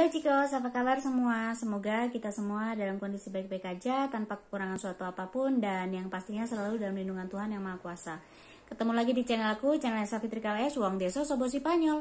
Halo Cikos, apa kabar semua? Semoga kita semua dalam kondisi baik-baik aja, tanpa kekurangan suatu apapun, dan yang pastinya selalu dalam lindungan Tuhan Yang Maha Kuasa. Ketemu lagi di channel aku, channel Safitri KWS, Uang Deso Sobosi Panyol.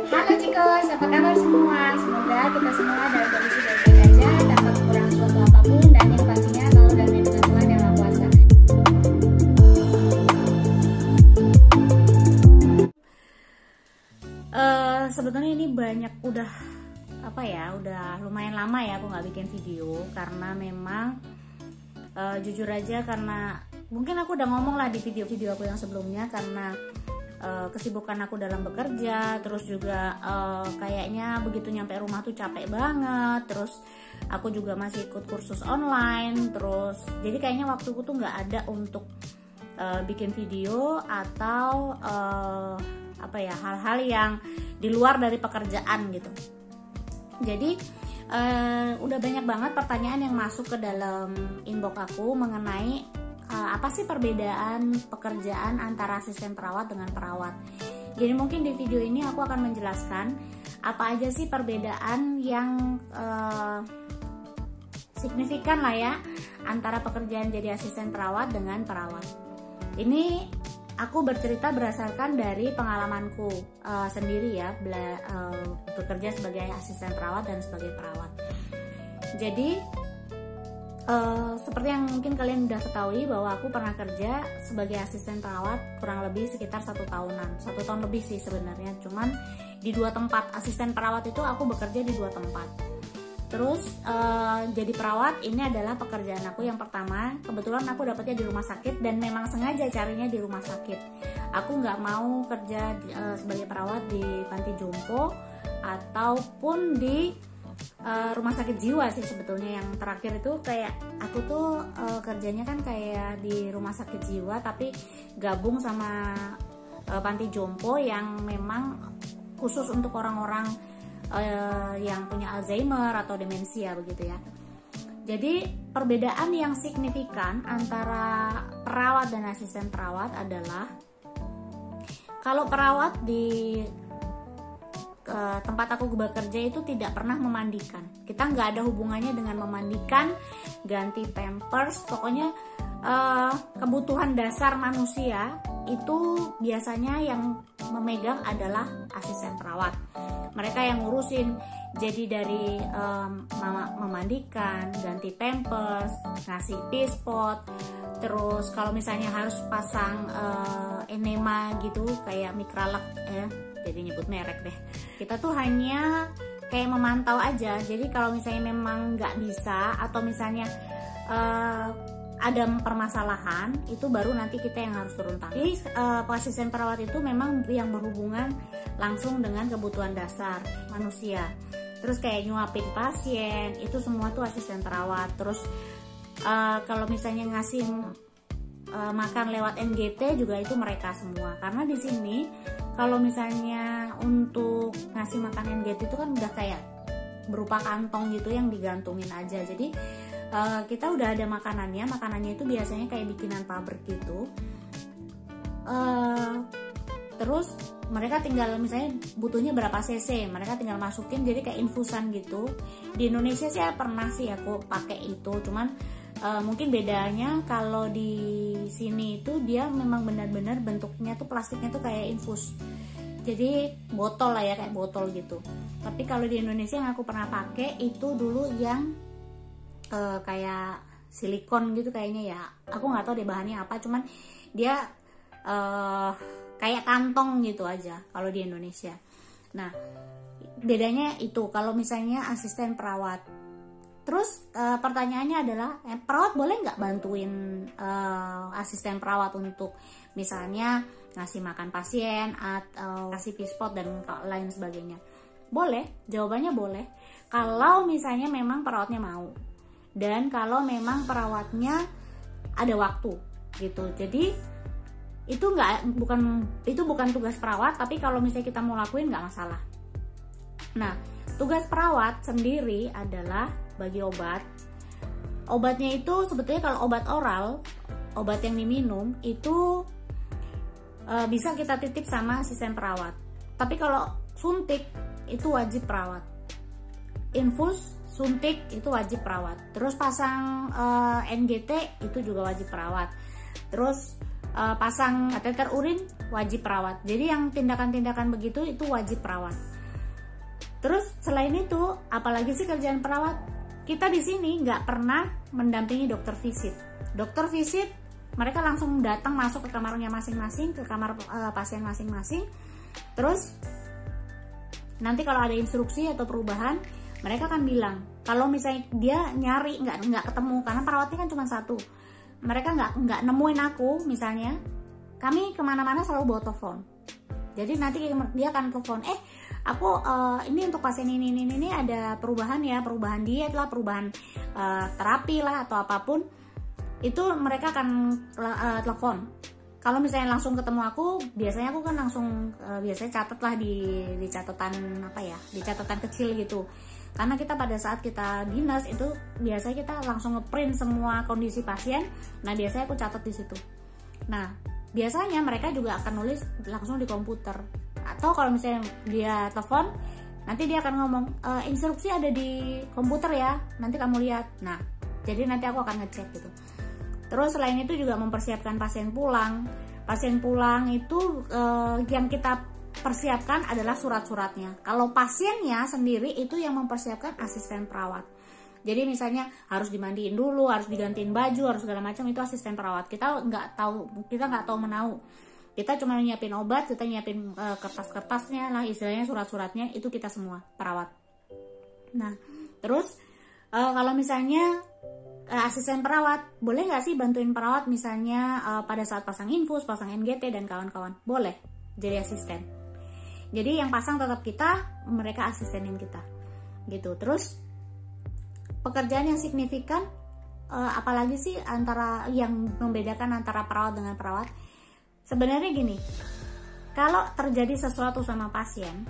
Halo Cikos, apa kabar semua? Semoga kita semua dalam kondisi baik-baik aja, tanpa kekurangan suatu apapun, dan yang pastinya selalu dalam lindungan Tuhan Yang Maha Kuasa. Sebetulnya ini banyak udah lumayan lama ya aku nggak bikin video, karena memang jujur aja, karena mungkin aku udah ngomong lah di video-video aku yang sebelumnya, karena kesibukan aku dalam bekerja, terus juga kayaknya begitu nyampe rumah tuh capek banget, terus aku juga masih ikut kursus online, terus jadi kayaknya waktuku tuh nggak ada untuk bikin video atau hal-hal yang di luar dari pekerjaan gitu. Jadi udah banyak banget pertanyaan yang masuk ke dalam inbox aku mengenai apa sih perbedaan pekerjaan antara asisten perawat dengan perawat. Jadi mungkin di video ini aku akan menjelaskan apa aja sih perbedaan yang signifikan lah ya antara pekerjaan jadi asisten perawat dengan perawat. Ini aku bercerita berdasarkan dari pengalamanku sendiri ya, bekerja sebagai asisten perawat dan sebagai perawat. Jadi seperti yang mungkin kalian udah ketahui bahwa aku pernah kerja sebagai asisten perawat kurang lebih sekitar 1 tahunan, 1 tahun lebih sih sebenarnya, cuman di 2 tempat. Asisten perawat itu aku bekerja di 2 tempat. Terus jadi perawat ini adalah pekerjaan aku yang pertama. Kebetulan aku dapetnya di rumah sakit dan memang sengaja carinya di rumah sakit. Aku nggak mau kerja sebagai perawat di panti jompo ataupun di rumah sakit jiwa sih sebetulnya. Yang terakhir itu kayak aku tuh kerjanya kan kayak di rumah sakit jiwa tapi gabung sama panti jompo yang memang khusus untuk orang-orang yang punya Alzheimer atau demensia begitu ya. Jadi perbedaan yang signifikan antara perawat dan asisten perawat adalah kalau perawat di tempat aku bekerja itu tidak pernah memandikan. Kita nggak ada hubungannya dengan memandikan, ganti pampers, pokoknya kebutuhan dasar manusia itu biasanya yang memegang adalah asisten perawat. Mereka yang ngurusin, jadi dari memandikan, ganti pampers, ngasih pispot, terus kalau misalnya harus pasang enema gitu kayak Micralac ya, jadi nyebut merek deh. Kita tuh hanya kayak memantau aja. Jadi kalau misalnya memang nggak bisa atau misalnya ada permasalahan, itu baru nanti kita yang harus turun tangan. Jadi asisten perawat itu memang yang berhubungan langsung dengan kebutuhan dasar manusia. Terus kayak nyuapin pasien, itu semua tuh asisten perawat. Terus kalau misalnya ngasih makan lewat NGT juga itu mereka semua. Karena di sini kalau misalnya untuk ngasih makan NGT itu kan udah kayak berupa kantong gitu yang digantungin aja. Jadi kita udah ada makanannya itu biasanya kayak bikinan pabrik gitu. Terus mereka tinggal misalnya butuhnya berapa cc, mereka tinggal masukin jadi kayak infusan gitu. Di Indonesia sih pernah sih aku pakai itu, cuman mungkin bedanya kalau di sini itu dia memang benar-benar bentuknya tuh plastiknya tuh kayak infus. Jadi botol lah ya, kayak botol gitu. Tapi kalau di Indonesia yang aku pernah pakai itu dulu yang kayak silikon gitu kayaknya ya. Aku nggak tahu deh bahannya apa, cuman dia kayak kantong gitu aja kalau di Indonesia. Nah, bedanya itu kalau misalnya asisten perawat. Terus pertanyaannya adalah, perawat boleh nggak bantuin asisten perawat untuk misalnya ngasih makan pasien atau kasih pispot dan lain sebagainya? Boleh, jawabannya boleh. Kalau misalnya memang perawatnya mau dan kalau memang perawatnya ada waktu gitu. Jadi itu bukan tugas perawat, tapi kalau misalnya kita mau lakuin nggak masalah. Nah, tugas perawat sendiri adalah bagi obat, Obatnya itu sebetulnya kalau obat oral, obat yang diminum itu bisa kita titip sama asisten perawat. Tapi kalau suntik itu wajib perawat. Infus, suntik itu wajib perawat. Terus pasang NGT itu juga wajib perawat. Terus pasang kateter urin wajib perawat. Jadi yang tindakan-tindakan begitu itu wajib perawat. Terus selain itu, apalagi sih kerjaan perawat? Kita di sini nggak pernah mendampingi dokter visit. Dokter visit mereka langsung datang masuk ke kamarnya masing-masing, ke kamar pasien masing-masing. Terus nanti kalau ada instruksi atau perubahan, mereka akan bilang. Kalau misalnya dia nyari nggak ketemu, karena perawatnya kan cuma satu, mereka nggak nemuin aku misalnya, kami kemana-mana selalu bawa telepon. Jadi nanti dia akan telepon, aku ini untuk pasien ini ada perubahan ya, perubahan diet lah, perubahan terapi lah atau apapun, itu mereka akan telepon. Kalau misalnya langsung ketemu aku, biasanya aku kan langsung biasanya catat lah di catatan di catatan kecil gitu. Karena kita pada saat kita dinas itu biasanya kita langsung ngeprint semua kondisi pasien. Nah biasanya aku catat di situ. Nah biasanya mereka juga akan nulis langsung di komputer. Atau kalau misalnya dia telepon, nanti dia akan ngomong instruksi ada di komputer ya, nanti kamu lihat. Nah jadi nanti aku akan ngecek gitu. Terus selain itu juga mempersiapkan pasien pulang. Pasien pulang itu yang kita persiapkan adalah surat-suratnya. Kalau pasiennya sendiri itu yang mempersiapkan asisten perawat. Jadi misalnya harus dimandiin dulu, harus digantiin baju, harus segala macam, itu asisten perawat. Kita nggak tahu menahu. Kita cuma nyiapin obat, kita nyiapin kertas-kertasnya lah, istilahnya surat-suratnya itu kita semua perawat. Nah terus kalau misalnya asisten perawat, boleh nggak sih bantuin perawat misalnya pada saat pasang infus, pasang NGT dan kawan-kawan? Boleh, jadi asisten. Jadi yang pasang tetap kita, mereka asistenin kita, gitu. Terus pekerjaan yang signifikan, apalagi sih antara yang membedakan antara perawat dengan perawat? Sebenarnya gini, kalau terjadi sesuatu sama pasien,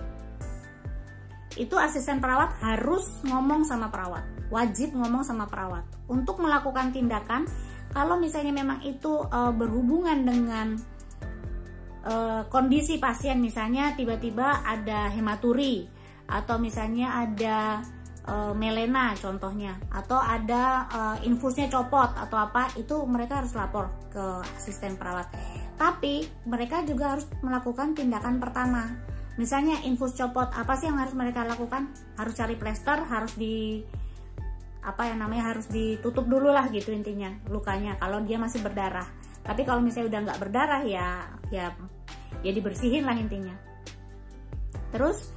itu asisten perawat harus ngomong sama perawat, wajib ngomong sama perawat untuk melakukan tindakan. Kalau misalnya memang itu berhubungan dengan kondisi pasien, misalnya tiba-tiba ada hematuri atau misalnya ada melena contohnya, atau ada infusnya copot atau apa, itu mereka harus lapor ke asisten perawat. Tapi mereka juga harus melakukan tindakan pertama. Misalnya infus copot, apa sih yang harus mereka lakukan? Harus cari plester, harus harus ditutup dulu lah gitu intinya lukanya kalau dia masih berdarah. Tapi kalau misalnya udah nggak berdarah ya dibersihin lah intinya. Terus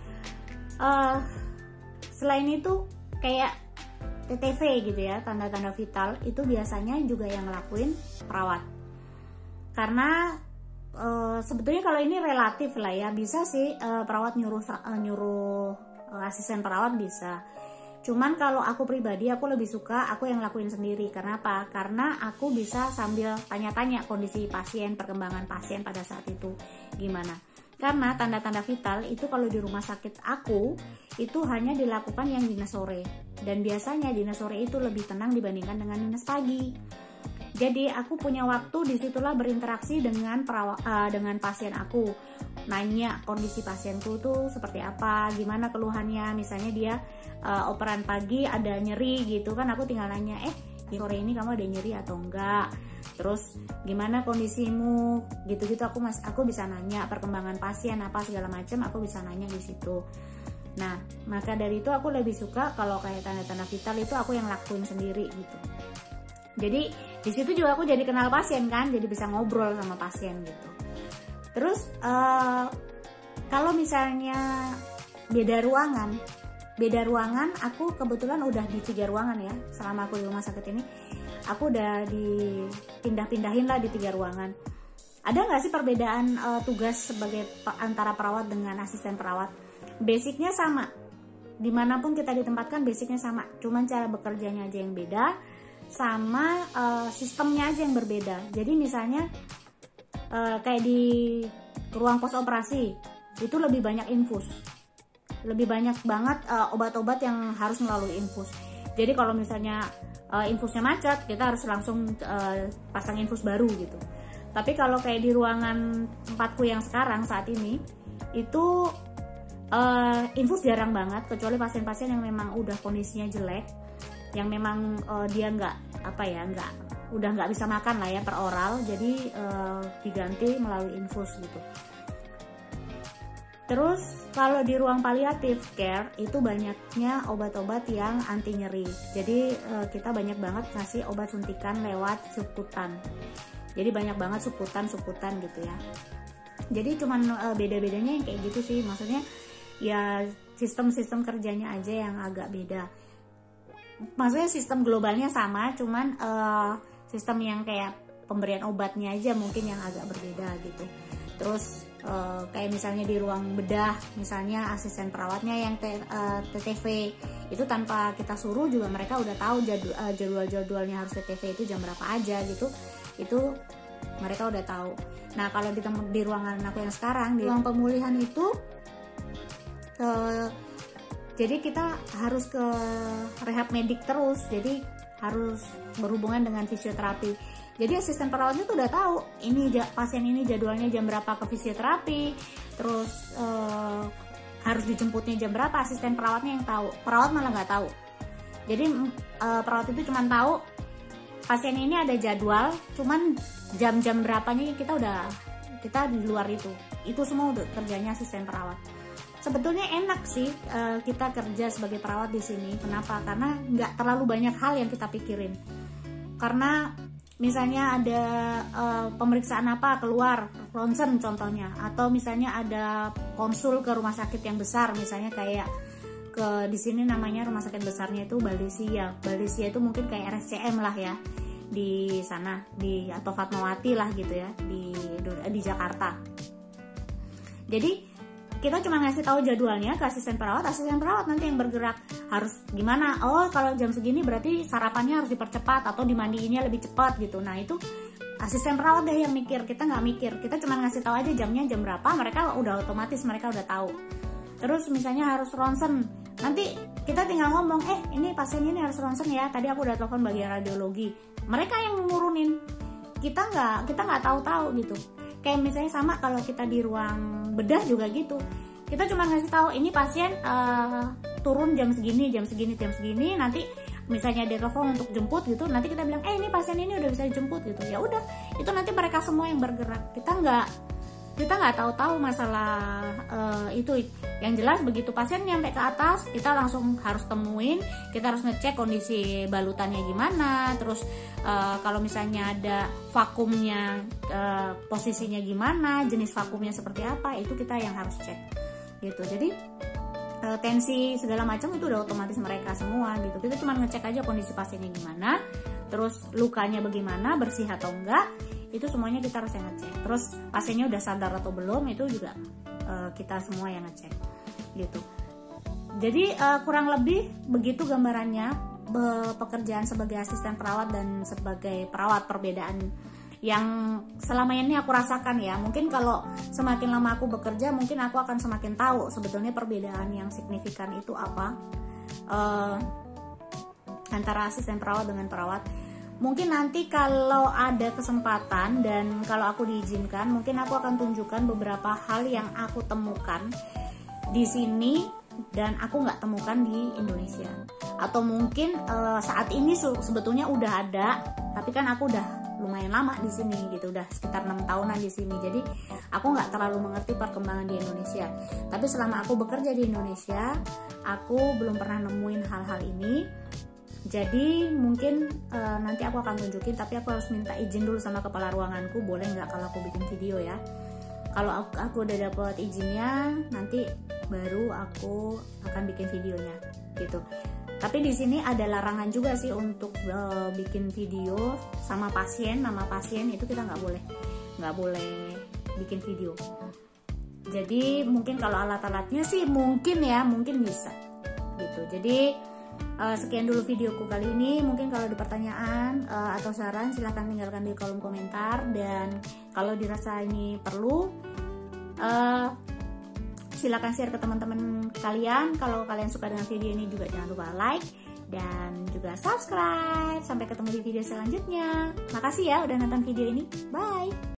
selain itu kayak TTV gitu ya, tanda-tanda vital, itu biasanya juga yang ngelakuin perawat. Karena sebetulnya kalau ini relatif lah ya, bisa sih perawat nyuruh asisten perawat bisa. Cuman kalau aku pribadi, aku lebih suka aku yang lakuin sendiri. Karena apa? Karena aku bisa sambil tanya-tanya kondisi pasien, perkembangan pasien pada saat itu gimana. Karena tanda-tanda vital itu kalau di rumah sakit aku itu hanya dilakukan yang dinas sore. Dan biasanya dinas sore itu lebih tenang dibandingkan dengan dinas pagi. Jadi aku punya waktu, disitulah berinteraksi dengan pasien aku, nanya kondisi pasienku tuh seperti apa, gimana keluhannya. Misalnya dia operan pagi ada nyeri gitu kan, aku tinggal nanya, sore ini kamu ada nyeri atau enggak, terus gimana kondisimu gitu-gitu. Aku bisa nanya perkembangan pasien apa segala macam, aku bisa nanya di situ. Nah maka dari itu aku lebih suka kalau kayak tanda-tanda vital itu aku yang lakuin sendiri gitu. Jadi di situ juga aku jadi kenal pasien kan, jadi bisa ngobrol sama pasien gitu. Terus kalau misalnya beda ruangan, aku kebetulan udah di 3 ruangan ya. Selama aku di rumah sakit ini, aku udah dipindah-pindahin lah di 3 ruangan. Ada nggak sih perbedaan tugas sebagai antara perawat dengan asisten perawat? Basicnya sama, dimanapun kita ditempatkan basicnya sama, cuman cara bekerjanya aja yang beda, sama sistemnya aja yang berbeda. Jadi misalnya kayak di ruang pos operasi itu lebih banyak infus, lebih banyak banget obat-obat yang harus melalui infus. Jadi kalau misalnya infusnya macet, kita harus langsung pasang infus baru gitu. Tapi kalau kayak di ruangan tempatku yang sekarang saat ini itu infus jarang banget, kecuali pasien-pasien yang memang udah kondisinya jelek, yang memang dia udah nggak bisa makan lah ya per oral, jadi diganti melalui infus gitu. Terus kalau di ruang palliative care itu banyaknya obat-obat yang anti nyeri. Jadi kita banyak banget ngasih obat suntikan lewat subkutan. Jadi banyak banget subkutan gitu ya. Jadi cuman beda-bedanya yang kayak gitu sih. Maksudnya ya sistem kerjanya aja yang agak beda. Maksudnya sistem globalnya sama, cuman sistem yang kayak pemberian obatnya aja mungkin yang agak berbeda gitu. Terus kayak misalnya di ruang bedah, misalnya asisten perawatnya yang TTV itu tanpa kita suruh juga mereka udah tahu jadwalnya harus TTV itu jam berapa aja gitu. Itu mereka udah tahu. Nah kalau di ruangan aku yang sekarang, di ruang pemulihan itu jadi kita harus ke rehab medik terus, jadi harus berhubungan dengan fisioterapi. Jadi asisten perawatnya tuh udah tahu ini pasien ini jadwalnya jam berapa ke fisioterapi, terus harus dijemputnya jam berapa, asisten perawatnya yang tahu. Perawat malah nggak tahu. Jadi perawat itu cuma tahu pasien ini ada jadwal, cuman jam-jam berapanya kita di luar itu. Itu semua udah kerjanya asisten perawat. Sebetulnya enak sih kita kerja sebagai perawat di sini. Kenapa? Karena nggak terlalu banyak hal yang kita pikirin. Karena misalnya ada pemeriksaan apa keluar, ronsen contohnya, atau misalnya ada konsul ke rumah sakit yang besar, misalnya kayak di sini namanya rumah sakit besarnya itu Baldesia. Baldesia itu mungkin kayak RSCM lah ya di sana, atau Fatmawati lah gitu ya di Jakarta. Jadi kita cuma ngasih tahu jadwalnya ke asisten perawat nanti yang bergerak harus gimana. Oh kalau jam segini berarti sarapannya harus dipercepat atau dimandiinnya lebih cepat gitu. Nah itu asisten perawat deh yang mikir, kita nggak mikir, kita cuma ngasih tahu aja jamnya jam berapa, mereka udah otomatis mereka udah tahu. Terus misalnya harus ronsen, nanti kita tinggal ngomong, ini pasien ini harus ronsen ya, tadi aku udah telepon bagian radiologi, mereka yang ngurunin, kita nggak tahu gitu. Kayak misalnya sama kalau kita di ruang bedah juga gitu, kita cuma ngasih tahu ini pasien turun jam segini, nanti misalnya dia telepon untuk jemput gitu, nanti kita bilang ini pasien ini udah bisa dijemput gitu. Ya udah, itu nanti mereka semua yang bergerak, kita nggak tahu masalah itu. Yang jelas begitu pasien nyampe ke atas, kita langsung harus temuin, kita harus ngecek kondisi balutannya gimana, terus kalau misalnya ada vakumnya, posisinya gimana, jenis vakumnya seperti apa, itu kita yang harus cek gitu. Jadi tensi segala macam itu udah otomatis mereka semua gitu. Kita cuma ngecek aja kondisi pasiennya gimana, terus lukanya bagaimana, bersih atau enggak, itu semuanya kita harus yang ngecek. Terus pasiennya udah sadar atau belum, itu juga kita semua yang ngecek gitu. Jadi kurang lebih begitu gambarannya pekerjaan sebagai asisten perawat dan sebagai perawat, perbedaan yang selama ini aku rasakan ya. Mungkin kalau semakin lama aku bekerja, mungkin aku akan semakin tahu sebetulnya perbedaan yang signifikan itu apa antara asisten perawat dengan perawat. Mungkin nanti kalau ada kesempatan dan kalau aku diizinkan, mungkin aku akan tunjukkan beberapa hal yang aku temukan di sini dan aku nggak temukan di Indonesia. Atau mungkin saat ini sebetulnya udah ada, tapi kan aku udah lumayan lama di sini gitu, udah sekitar 6 tahunan di sini. Jadi aku nggak terlalu mengerti perkembangan di Indonesia. Tapi selama aku bekerja di Indonesia, aku belum pernah nemuin hal-hal ini. Jadi mungkin nanti aku akan tunjukin, tapi aku harus minta izin dulu sama kepala ruanganku, boleh nggak kalau aku bikin video ya. Kalau aku udah dapat izinnya, nanti baru aku akan bikin videonya gitu. Tapi di sini ada larangan juga sih untuk bikin video sama pasien, nama pasien itu kita nggak boleh bikin video. Jadi mungkin kalau alat-alatnya sih mungkin bisa gitu. Jadi sekian dulu videoku kali ini. Mungkin kalau ada pertanyaan atau saran silahkan tinggalkan di kolom komentar, dan kalau dirasa ini perlu silahkan share ke teman-teman kalian. Kalau kalian suka dengan video ini juga jangan lupa like, dan juga subscribe. Sampai ketemu di video selanjutnya. Makasih ya udah nonton video ini. Bye.